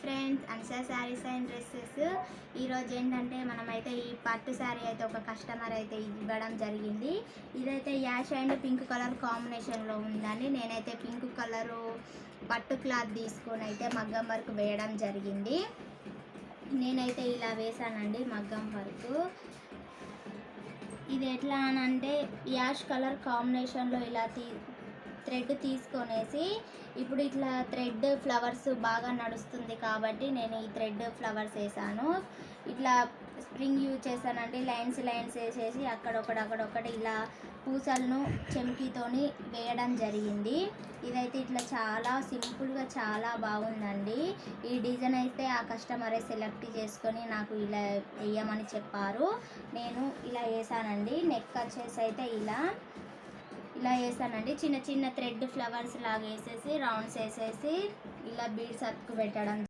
Friends, అన్షా saris and dresses. ఈరోజు ఏంటంటే మనమైతే ఈ పట్టు శారీ అయితే ఒక కస్టమర్ అయితే ఇవ్వడం జరిగింది. ఇదైతే యాష్ అండ్ పింక్ కలర్ కాంబినేషన్లో ఉందండి. నేనైతే పింక్ కలరు పట్టు క్లాత్ తీసుకొని అయితే మగ్గం వర్క్ వేయడం జరిగింది. నేనైతే ఇలా వేసానండి మగ్గం వర్క్. ఇది ఎట్లా అనంటే యాష్ కలర్ కాంబినేషన్లో ఇలా థ్రెడ్ తీసుకొనేసి ఇప్పుడు ఇట్లా థ్రెడ్ ఫ్లవర్స్ బాగా నడుస్తుంది కాబట్టి నేను ఈ థ్రెడ్ ఫ్లవర్స్ వేసాను. ఇట్లా స్ప్రింగ్ యూజ్ చేశానండి. లైన్స్ వేసేసి అక్కడొకటి ఇలా పూసలను చెంకీతోని వేయడం జరిగింది. ఇదైతే ఇట్లా చాలా సింపుల్గా చాలా బాగుందండి. ఈ డిజైన్ అయితే ఆ కస్టమరే సెలెక్ట్ చేసుకొని నాకు ఇలా వేయమని చెప్పారు. నేను ఇలా వేసానండి. నెక్ వచ్చేసి అయితే ఇలా వేసానండి. చిన్న చిన్న థ్రెడ్ ఫ్లవర్స్ లాగా వేసేసి రౌండ్స్ వేసేసి ఇలా బీడ్స్ అతుకు పెట్టడం